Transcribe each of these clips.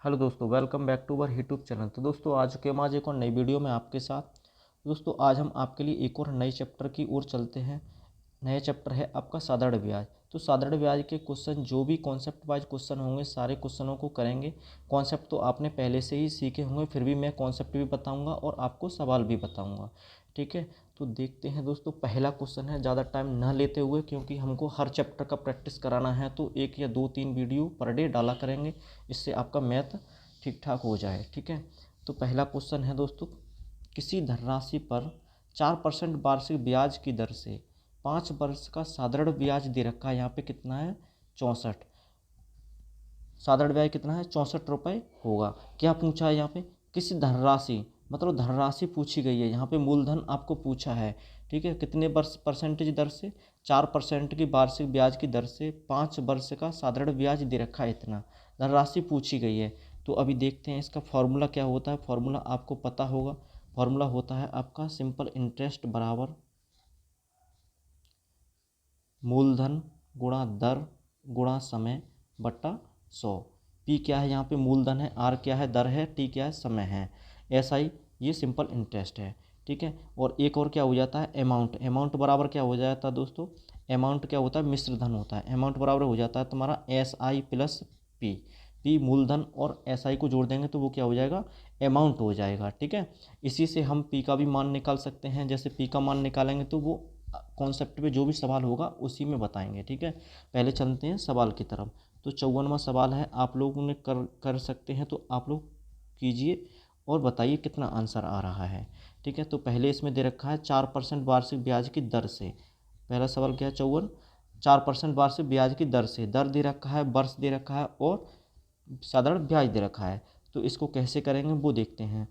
Hello दोस्तों, welcome back to our YouTube channel. तो दोस्तों आज के हम आज एक और नई वीडियो में आपके साथ। दोस्तों आज हम आपके लिए एक और नए चैप्टर की ओर चलते हैं। नया चैप्टर है आपका साधारण ब्याज। तो साधारण ब्याज के क्वेश्चन जो भी कॉन्सेप्ट वाइज क्वेश्चन होंगे सारे क्वेश्चनों को करेंगे। कॉन्सेप्ट तो आपने पहले से ही सीखे होंगे, फिर भी मैं कॉन्सेप्ट भी बताऊंगा और आपको सवाल भी बताऊंगा। ठीक है, तो देखते हैं दोस्तों। पहला क्वेश्चन है, ज़्यादा टाइम ना लेते हुए, क्योंकि हमको हर चैप्टर का प्रैक्टिस कराना है, तो 1 या 2-3 वीडियो पर डे डाला करेंगे। इससे आपका मैथ ठीक ठाक हो जाए। ठीक है, तो पहला क्वेश्चन है दोस्तों, किसी धनराशि पर 4% वार्षिक ब्याज की दर से 5 वर्ष का साधारण ब्याज दे रखा है। यहाँ पे कितना है? 64। साधारण ब्याज कितना है? 64 रुपये होगा। क्या पूछा है यहाँ पे? किसी धनराशि, मतलब धनराशि पूछी गई है। यहाँ पे मूलधन आपको पूछा है। ठीक है, कितने वर्ष परसेंटेज दर से? 4% की वार्षिक ब्याज की दर से 5 वर्ष का साधारण ब्याज दे रखा है। इतना धनराशि पूछी गई है। तो अभी देखते हैं इसका फॉर्मूला क्या होता है। फॉर्मूला आपको पता होगा। फॉर्मूला होता है आपका सिंपल इंटरेस्ट बराबर मूलधन गुणा दर गुणा समय बट्टा 100। पी क्या है? यहाँ पे मूलधन है, आर क्या है? दर है, टी क्या है? समय है, एस आई ये सिंपल इंटरेस्ट है। ठीक है, और एक और क्या हो जाता है? अमाउंट। अमाउंट बराबर क्या हो जाता है दोस्तों? अमाउंट क्या होता है? मिश्र धन होता है। अमाउंट बराबर हो जाता है तुम्हारा S I plus P. P मूलधन और एस आई को जोड़ देंगे तो वो क्या हो जाएगा? अमाउंट हो जाएगा। ठीक है, इसी से हम पी का भी मान निकाल सकते हैं। जैसे पी का मान निकालेंगे तो वो कॉन्सेप्ट पे जो भी सवाल होगा उसी में बताएंगे। ठीक है, पहले चलते हैं सवाल की तरफ। तो 54वां सवाल है, आप लोगों ने कर सकते हैं तो आप लोग कीजिए और बताइए कितना आंसर आ रहा है। ठीक है, तो पहले इसमें दे रखा है 4% वार्षिक ब्याज की दर से। पहला सवाल क्या है? 54। 4% वार्षिक ब्याज की दर से, दर दे रखा है, वर्ष दे रखा है और साधारण ब्याज दे रखा है। तो इसको कैसे करेंगे वो देखते हैं।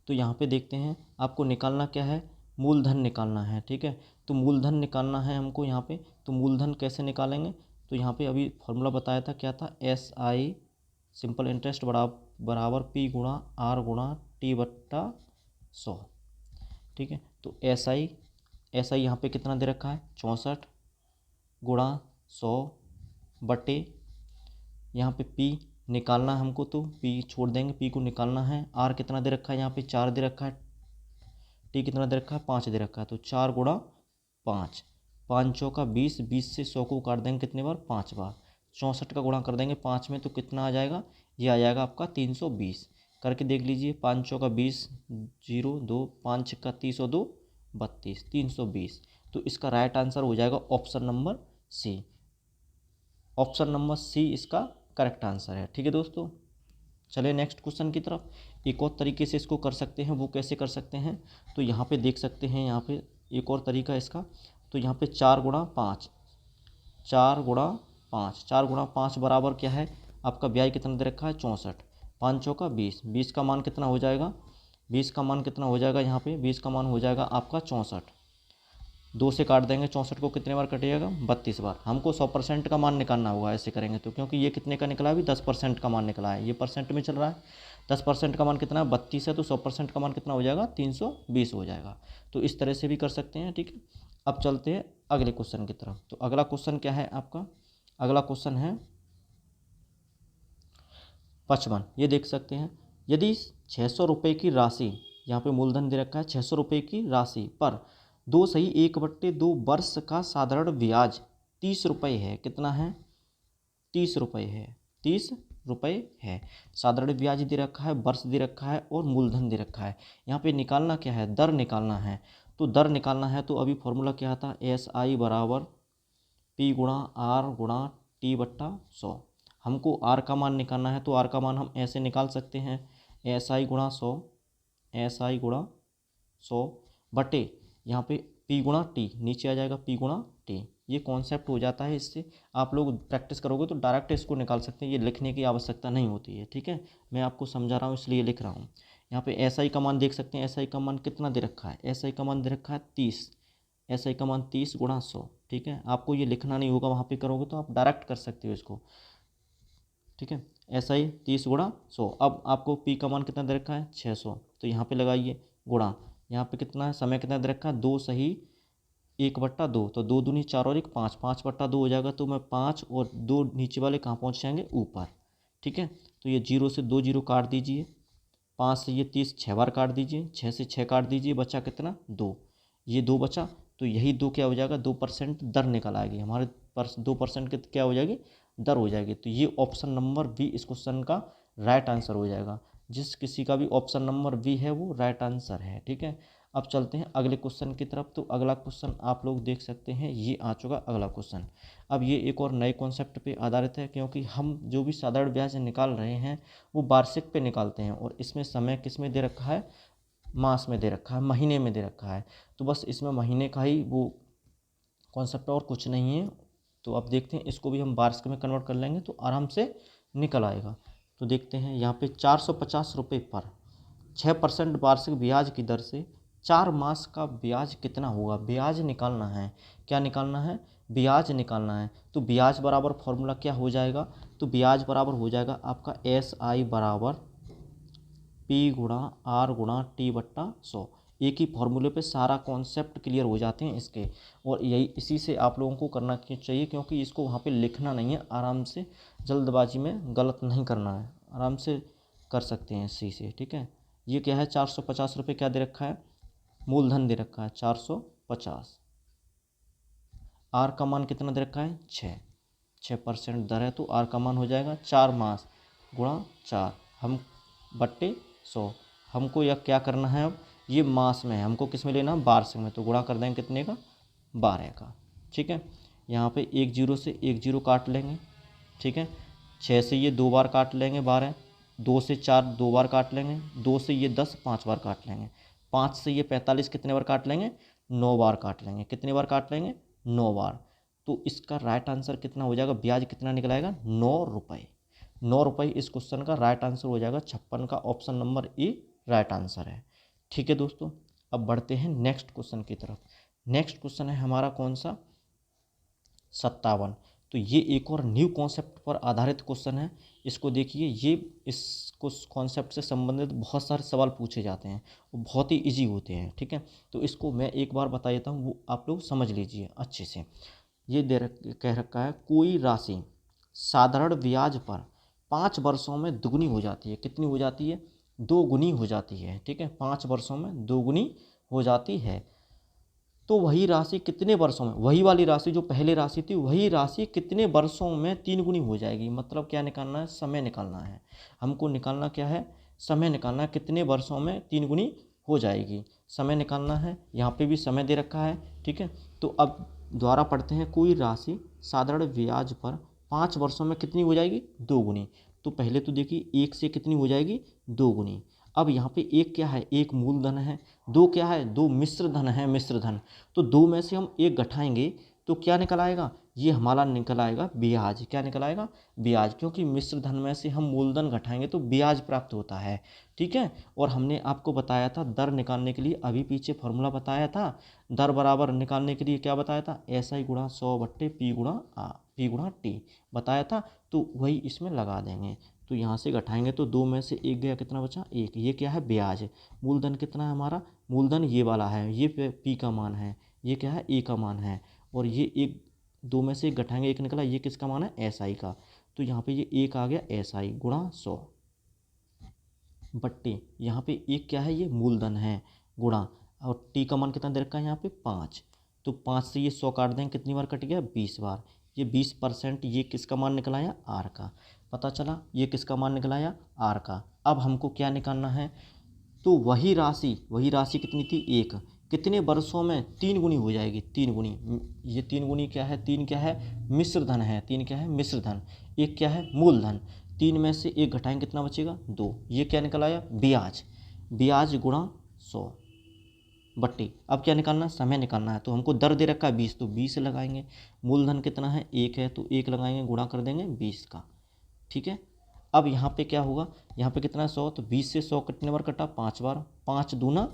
तो यहाँ पे देखते हैं आपको निकालना क्या है? मूलधन निकालना है। ठीक है, तो मूलधन निकालना है हमको यहाँ पे। तो मूलधन कैसे निकालेंगे? तो यहाँ पे अभी फॉर्मूला बताया था, क्या था? एस आई सिंपल इंटरेस्ट बराबर पी गुणा आर गुणा टी बट्टा 100। ठीक है, तो एस आई यहाँ पे कितना दे रखा है? 64 गुणा 100 बटे, यहाँ पे पी निकालना है हमको, तो पी छोड़ देंगे, पी को निकालना है। आर कितना दे रखा है? यहाँ पे 4 दे रखा है। टी कितना दे रखा है? 5 दे रखा है। तो 4 गुणा 5, 5 चौका 20, 20 से 100 को काट देंगे कितने बार? 5 बार। 64 का गुणा कर देंगे 5 में तो कितना आ जाएगा? ये आ जाएगा आपका 320। करके देख लीजिए। 5 चौका 20, 0 2, 5 का 30 और 2 32, 320। तो इसका राइट आंसर हो जाएगा option number C. Option number C इसका करेक्ट आंसर है। ठीक है दोस्तों, चलिए नेक्स्ट क्वेश्चन की तरफ। एक और तरीके से इसको कर सकते हैं, वो कैसे कर सकते हैं? तो यहाँ पे देख सकते हैं, यहाँ पे एक और तरीका है इसका। तो यहाँ पे 4 गुणा 5, 4 गुणा 5, 4 गुणा 5 बराबर क्या है? आपका ब्याज कितना दे रखा है? 64। 5 चौका 20, 20 का मान कितना हो जाएगा? 20 का मान कितना हो जाएगा? यहाँ पे 20 का मान हो जाएगा आपका 64। 2 से काट देंगे 64 को, कितने बार कटिएगा? 32 बार। हमको 100% का मान निकालना होगा ऐसे करेंगे तो, क्योंकि ये कितने का निकला है? अभी 10% का मान निकला है। ये परसेंट में चल रहा है। 10% का मान कितना है? 32 है। तो 100% का मान कितना हो जाएगा? 320 हो जाएगा। तो इस तरह से भी कर सकते हैं। ठीक है, अब चलते हैं अगले क्वेश्चन की तरफ। तो अगला क्वेश्चन क्या है आपका? अगला क्वेश्चन है 55। ये देख सकते हैं, यदि 600 रुपये की राशि, यहाँ पे मूलधन दे रखा है 600 रुपये की राशि पर 2/1/2 वर्ष का साधारण ब्याज 30 रुपये है। कितना है? 30 रुपये है। 30 रुपये है। साधारण ब्याज दे रखा है, वर्ष दे रखा है और मूलधन दे रखा है। यहाँ पे निकालना क्या है? दर निकालना है। तो दर निकालना है तो अभी फॉर्मूला क्या था? एस आई बराबर पी गुणा आर गुणा टी बट्टा 100। हमको आर का मान निकालना है तो आर का मान हम ऐसे निकाल सकते हैं, एस आई गुणा 100, एस आई गुणा 100 बटे यहाँ पे पी गुणा टी, नीचे आ जाएगा पी गुणा टी। ये कॉन्सेप्ट हो जाता है। इससे आप लोग प्रैक्टिस करोगे तो डायरेक्ट इसको निकाल सकते हैं, ये लिखने की आवश्यकता नहीं होती है। ठीक है, मैं आपको समझा रहा हूँ इसलिए लिख रहा हूँ। यहाँ पे एस आई का मान देख सकते हैं। एस आई का मान कितना दे रखा है? एस आई का मान दे रखा है 30। एस आई का मान 30 गुणा 100। ठीक है, आपको ये लिखना नहीं होगा, वहाँ पे करोगे तो आप डायरेक्ट कर सकते हो इसको। ठीक है, एस आई 30 गुणा 100। अब आपको पी का मान कितना दे रखा है? 600। तो यहाँ पे लगाइए गुणा, यहाँ पे कितना है? समय कितना दे रखा है? 2 सही 1/2। तो 2 दूनी 4 और 1 5, 5/2 हो जाएगा। तो मैं 5 और 2 नीचे वाले कहाँ पहुँच जाएंगे? ऊपर। ठीक ठीक है। तो ये 0 से 2 जीरो काट दीजिए, 5 से ये 30 6 बार काट दीजिए, 6 से 6 काट दीजिए, बचा कितना 2, ये 2 बचा। तो यही 2 क्या हो जाएगा 2% दर निकल आएगी हमारे 2% क्या हो जाएगी दर हो जाएगी। तो ये ऑप्शन नंबर बी इस क्वेश्चन का राइट आंसर हो जाएगा। जिस किसी का भी ऑप्शन नंबर बी है वो राइट आंसर है, ठीक है। अब चलते हैं अगले क्वेश्चन की तरफ। तो अगला क्वेश्चन आप लोग देख सकते हैं, ये आ चुका अगला क्वेश्चन। अब ये एक और नए कॉन्सेप्ट पे आधारित है, क्योंकि हम जो भी साधारण ब्याज निकाल रहे हैं वो वार्षिक पे निकालते हैं, और इसमें समय किस में दे रखा है, मास में दे रखा है, महीने में दे रखा है। तो बस इसमें महीने का ही वो कॉन्सेप्ट और कुछ नहीं है। तो अब देखते हैं, इसको भी हम वार्षिक में कन्वर्ट कर लेंगे तो आराम से निकल आएगा। तो देखते हैं यहाँ पे 450 रुपये पर 6% वार्षिक ब्याज की दर से 4 मास का ब्याज कितना होगा। ब्याज निकालना है, क्या निकालना है, ब्याज निकालना है। तो ब्याज बराबर फॉर्मूला क्या हो जाएगा, तो ब्याज बराबर हो जाएगा आपका SI बराबर P गुणा R गुणा T बट्टा 100। एक ही फॉर्मूले पे सारा कॉन्सेप्ट क्लियर हो जाते हैं इसके, और यही इसी से आप लोगों को करना चाहिए, क्योंकि इसको वहाँ पे लिखना नहीं है, आराम से जल्दबाजी में गलत नहीं करना है, आराम से कर सकते हैं इसी से, ठीक है। ये क्या है 450 रुपये क्या दे रखा है, मूलधन दे रखा है 450। आर का मान कितना दे रखा है 6% दर है, तो आर का मान हो जाएगा 4 मास गुणा 4 हम बट्टे 100। हमको यह क्या करना है, अब ये मास में है, हमको किस में लेना है वार्षिक में, तो गुणा कर देंगे कितने का 12 का, ठीक है। यहाँ पे 1 जीरो से 1 जीरो काट लेंगे, ठीक है। 6 से ये 2 बार काट लेंगे 12, 2 से 4 2 बार काट लेंगे, 2 से ये 10 5 बार काट लेंगे, 5 से ये 45 कितने बार काट लेंगे 9 बार काट लेंगे, कितने बार काट लेंगे 9 बार। तो इसका राइट आंसर कितना हो जाएगा, ब्याज कितना निकलाएगा 9 रुपये। 9 रुपये इस क्वेश्चन का राइट आंसर हो जाएगा। 56 का option number A right answer है, ठीक है दोस्तों। अब बढ़ते हैं नेक्स्ट क्वेश्चन की तरफ। नेक्स्ट क्वेश्चन है हमारा कौन सा 57। तो ये एक और न्यू कॉन्सेप्ट पर आधारित क्वेश्चन है। इसको देखिए, ये इस कॉन्सेप्ट से संबंधित बहुत सारे सवाल पूछे जाते हैं, वो बहुत ही इजी होते हैं, ठीक है। तो इसको मैं एक बार बता देता हूँ, वो आप लोग समझ लीजिए अच्छे से। ये कह रखा है कोई राशि साधारण ब्याज पर 5 वर्षों में दुगनी हो जाती है। कितनी हो जाती है, 2 गुनी हो जाती है, ठीक है। 5 वर्षों में 2 गुनी हो जाती है। तो वही राशि कितने वर्षों में, वही वाली राशि जो पहले राशि थी वही राशि कितने वर्षों में 3 गुनी हो जाएगी। मतलब क्या निकालना है, समय निकालना है हमको। निकालना क्या है, समय निकालना है, कितने वर्षों में 3 गुनी हो जाएगी, समय निकालना है। यहाँ पे भी समय दे रखा है, ठीक है। तो अब दोबारा पढ़ते हैं, कोई राशि साधारण ब्याज पर 5 वर्षों में कितनी हो जाएगी 2 गुनी। तो पहले तो देखिए 1 से कितनी हो जाएगी 2 गुनी। अब यहाँ पे 1 क्या है, 1 मूलधन है, 2 क्या है, 2 मिश्र धन है, मिश्र धन। तो 2 में से हम 1 घटाएंगे तो क्या निकल आएगा, ये हमारा निकल आएगा ब्याज। क्या निकल आएगा, ब्याज, क्योंकि मिश्र धन में से हम मूलधन घटाएंगे तो ब्याज प्राप्त होता है, ठीक है। और हमने आपको बताया था दर निकालने के लिए, अभी पीछे फॉर्मूला बताया था, दर बराबर निकालने के लिए क्या बताया था, SI गुणा 100 बट्टे P गुणा T बताया था। तो वही इसमें लगा देंगे। तो यहाँ से घटाएंगे तो 2 में से 1 गया, कितना बचा 1। ये क्या है ब्याज। मूलधन कितना है हमारा, मूलधन ये वाला है, ये P का मान है, ये क्या है A का मान है। और ये 1 2 में से 1 घटाएंगे 1 निकला, ये किसका मान है SI का। तो यहाँ पे ये 1 आ गया SI गुणा 100 बट्टे यहाँ पे 1 क्या है, ये मूलधन है, गुणा, और T का मान कितना दे रखा है यहाँ पे 5। तो 5 से ये 100 काट देंगे, कितनी बार कट गया 20 बार। ये 20% ये किसका मान निकला आया R का, पता चला ये किसका मान निकला आया R का। अब हमको क्या निकालना है, तो वही राशि कितनी थी 1, कितने वर्षों में 3 गुनी हो जाएगी, 3 गुनी। ये 3 गुनी क्या है, 3 क्या है मिश्र धन है, 3 क्या है मिश्र धन, 1 क्या है मूलधन। 3 में से 1 घटाएंगे कितना बचेगा 2। ये क्या निकल आया ब्याज, ब्याज गुणा 100 बट्टी। अब क्या निकालना है, समय निकालना है। तो हमको दर दे रखा है 20, तो 20 लगाएंगे। मूलधन कितना है 1 है, तो 1 लगाएंगे, गुणा कर देंगे 20 का, ठीक है। अब यहाँ पे क्या होगा, यहाँ पे कितना है 100, तो 20 से 100 कितने बार कटा 5 बार, 5 दूना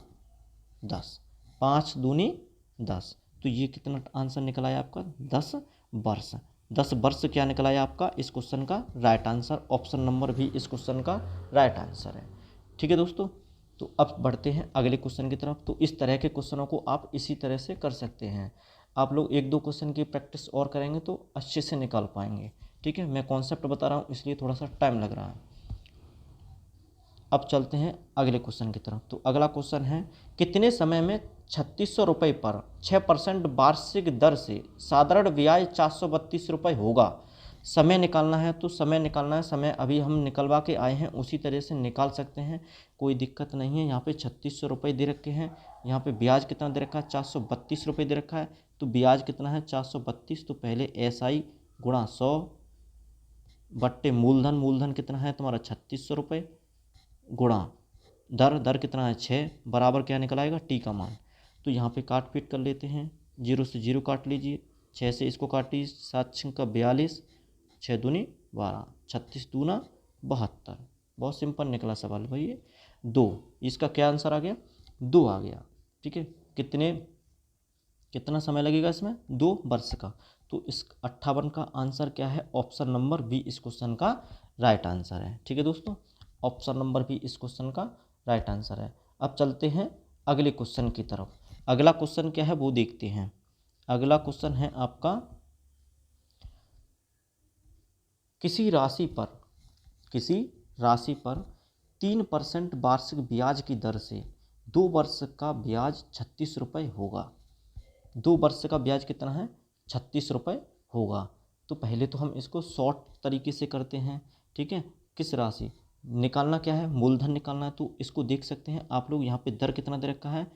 10, 5 दूनी 10। तो ये कितना आंसर निकला है आपका 10 वर्ष। 10 वर्ष क्या निकला है आपका इस क्वेश्चन का राइट आंसर। ऑप्शन नंबर भी इस क्वेश्चन का राइट आंसर है, ठीक है दोस्तों। तो अब बढ़ते हैं अगले क्वेश्चन की तरफ। तो इस तरह के क्वेश्चनों को आप इसी तरह से कर सकते हैं। आप लोग 1-2 क्वेश्चन की प्रैक्टिस और करेंगे तो अच्छे से निकाल पाएंगे, ठीक है, मैं कॉन्सेप्ट बता रहा हूँ इसलिए थोड़ा सा टाइम लग रहा है। अब चलते हैं अगले क्वेश्चन की तरफ। तो अगला क्वेश्चन है, कितने समय में 3600 रुपये पर 6% वार्षिक दर से साधारण ब्याज 432 रुपये होगा। समय निकालना है, तो समय निकालना है, समय अभी हम निकलवा के आए हैं, उसी तरह से निकाल सकते हैं, कोई दिक्कत नहीं है। यहाँ पे 3600 रुपये दे रखे हैं, यहाँ पे ब्याज कितना दे रखा है, 432 रुपये दे रखा है, तो ब्याज कितना है 432। तो पहले SI गुणा 100 बट्टे मूलधन, मूलधन कितना है तुम्हारा 3600 रुपये, गुणा दर, दर कितना है 6, बराबर क्या निकल आएगा टी का मान। तो यहाँ पे काट पीट कर लेते हैं, 0 से 0 काट लीजिए, 6 से इसको काट लीजिए, 7 6 का 42, 6 दूनी 12, 36 दूना 72। बहुत सिंपल निकला सवाल भाई ये। 2, इसका क्या आंसर आ गया, 2 आ गया। ठीक है, कितना समय लगेगा इसमें, 2 वर्ष का। तो इस 58 का आंसर क्या है, ऑप्शन नंबर बी इस क्वेश्चन का राइट आंसर है। ठीक है दोस्तों, ऑप्शन नंबर बी इस क्वेश्चन का राइट आंसर है। अब चलते हैं अगले क्वेश्चन की तरफ। अगला क्वेश्चन क्या है वो देखते हैं। अगला क्वेश्चन है आपका, किसी राशि पर 3% वार्षिक ब्याज की दर से 2 वर्ष का ब्याज 36 रुपये होगा। 2 वर्ष का ब्याज कितना है, 36 रुपये होगा। तो पहले तो हम इसको शॉर्ट तरीके से करते हैं। ठीक है, किस राशि निकालना, क्या है मूलधन निकालना है, तो इसको देख सकते हैं आप लोग। यहाँ पे दर कितना दे रखा है,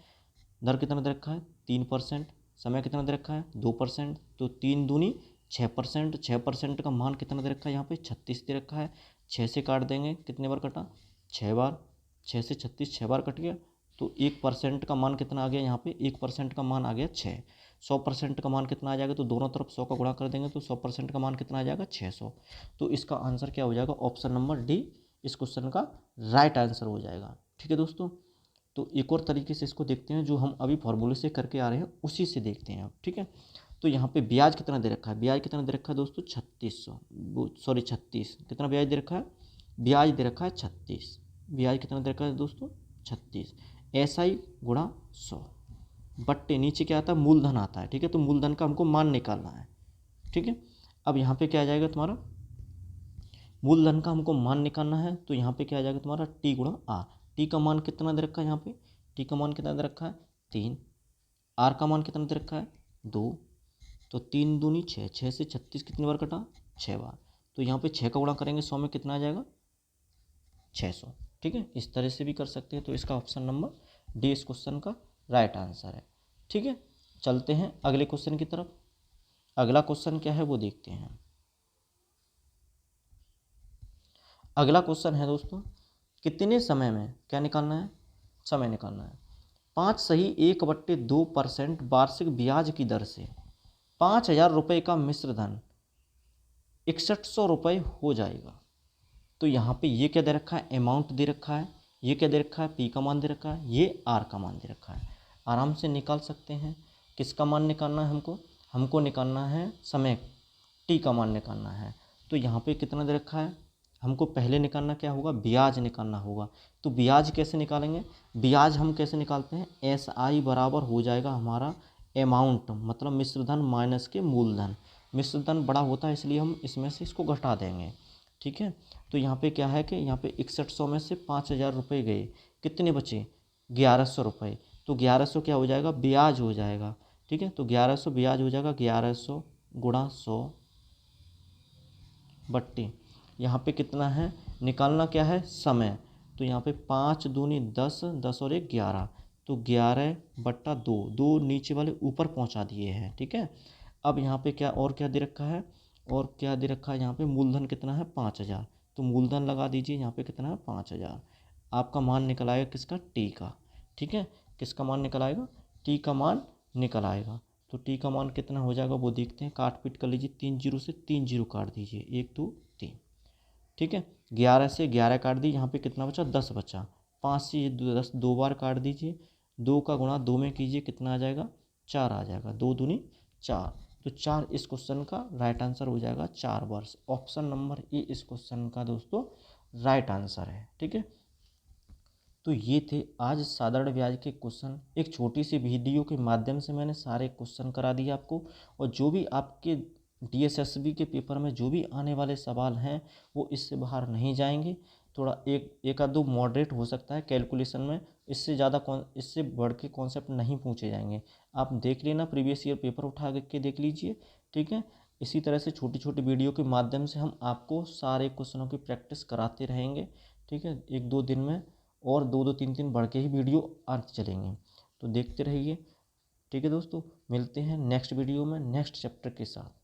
दर कितना दे रखा है 3%, समय कितना दे रखा है 2%, तो 3 दूनी 6%, 6% का मान कितना दे रखा है यहाँ पे 36 दे रखा है। 6 से काट देंगे, कितने बार कटा 6 बार, 6 से 36 6 बार कट गया। तो 1% का मान कितना आ गया यहाँ पे, 1% का मान आ गया 6। 100% का मान कितना आ जाएगा, तो दोनों तरफ 100 का गुणा कर देंगे, तो 100% का मान कितना आ जाएगा 600। तो इसका आंसर क्या हो जाएगा, ऑप्शन नंबर डी इस क्वेश्चन का राइट आंसर हो जाएगा। ठीक है दोस्तों, तो एक और तरीके से इसको देखते हैं, जो हम अभी फॉर्मूले से करके आ रहे हैं उसी से देखते हैं अब। ठीक है, तो यहाँ पे ब्याज कितना दे रखा है, ब्याज कितना दे रखा है दोस्तों 36, कितना ब्याज दे रखा है, ब्याज दे रखा है 36, ब्याज कितना दे रखा है दोस्तों 36। SI गुणा 100 बट्टे नीचे क्या आता है, मूलधन आता है। ठीक है, तो मूलधन का हमको मान निकालना है। ठीक है, अब यहाँ पे क्या आ जाएगा तुम्हारा, मूलधन का हमको मान निकालना है, तो यहाँ पे क्या आ जाएगा तुम्हारा T गुणा R। टी का मान कितना दे रखा है यहाँ पे, टी का मान कितना दे रखा है 3, आर का मान कितना दे रखा है 2, तो 3 दूनी 6, 6 से 36 कितनी बार कटा 6 बार। तो यहाँ पे 6 का गुणा करेंगे 100 में कितना आ जाएगा 600। ठीक है, इस तरह से भी कर सकते हैं। तो इसका ऑप्शन नंबर डी इस क्वेश्चन का राइट आंसर है। ठीक है, चलते हैं अगले क्वेश्चन की तरफ। अगला क्वेश्चन क्या है वो देखते हैं। अगला क्वेश्चन है दोस्तों, कितने समय में क्या निकालना है, समय निकालना है। 5 सही 1/2% वार्षिक ब्याज की दर से 5000 रुपये का मिश्र धन 6100 रुपये हो जाएगा। तो यहाँ पे ये क्या दे रखा है, अमाउंट दे रखा है, ये क्या दे रखा है पी का मान दे रखा है, ये आर का मान दे रखा है। आराम से निकाल सकते हैं। किसका मान निकालना है हमको निकालना है समय, टी का मान निकालना है। तो यहाँ पे कितना दे रखा है, हमको पहले निकालना क्या होगा, ब्याज निकालना होगा। तो ब्याज कैसे निकालेंगे, ब्याज हम कैसे निकालते हैं, SI बराबर हो जाएगा हमारा अमाउंट, मतलब मिश्रधन माइनस के मूलधन। मिश्रधन बड़ा होता है इसलिए हम इसमें से इसको घटा देंगे। ठीक है, तो यहाँ पे क्या है कि यहाँ पे 6100 में से 5000 रुपये गए, कितने बचे 1100 रुपये। तो 1100 क्या हो जाएगा, ब्याज हो जाएगा। ठीक है, तो 1100 ब्याज हो जाएगा, 1100 गुणा 100 बट्टी यहाँ पे कितना है, निकालना क्या है समय। तो यहाँ पे 5 दूनी 10, 10 और 1 11, तो 11/2, 2 नीचे वाले ऊपर पहुँचा दिए हैं। ठीक है, अब यहाँ पे क्या और क्या दे रखा है, और क्या दे रखा है यहाँ पे, मूलधन कितना है 5000, तो मूलधन लगा दीजिए यहाँ पे कितना है 5000। आपका मान निकल आएगा किसका, टी का। ठीक है, किसका मान निकल आएगा, टी का मान निकल आएगा। तो टी का मान कितना हो जाएगा वो देखते हैं, काट पीट कर लीजिए, 3 0 से 3 0 काट दीजिए, 1 2 3। ठीक है, 11 से 11 काट दी, यहाँ पे कितना बचा 10 बचा। 5 से ये 10 2 बार काट दीजिए, 2 का गुणा 2 में कीजिए, कितना आ जाएगा 4 आ जाएगा, 2 दूनी 4। तो 4 इस क्वेश्चन का राइट आंसर हो जाएगा, 4 वर्ष। ऑप्शन नंबर ए इस क्वेश्चन का दोस्तों राइट आंसर है। ठीक है, तो ये थे आज साधारण ब्याज के क्वेश्चन। एक छोटी सी वीडियो के माध्यम से मैंने सारे क्वेश्चन करा दिए आपको, और जो भी आपके DSSB के पेपर में जो भी आने वाले सवाल हैं वो इससे बाहर नहीं जाएंगे। थोड़ा एक आध दो मॉडरेट हो सकता है कैलकुलेशन में, इससे बढ़ के कॉन्सेप्ट नहीं पूछे जाएंगे। आप देख लेना, प्रीवियस ईयर पेपर उठा के देख लीजिए, ठीक है। इसी तरह से छोटी छोटी वीडियो के माध्यम से हम आपको सारे क्वेश्चनों की प्रैक्टिस कराते रहेंगे, ठीक है। एक दो दिन में और दो दो तीन तीन बढ़ के ही वीडियो आते चलेंगे, तो देखते रहिए, ठीक है दोस्तों। मिलते हैं नेक्स्ट वीडियो में नेक्स्ट चैप्टर के साथ।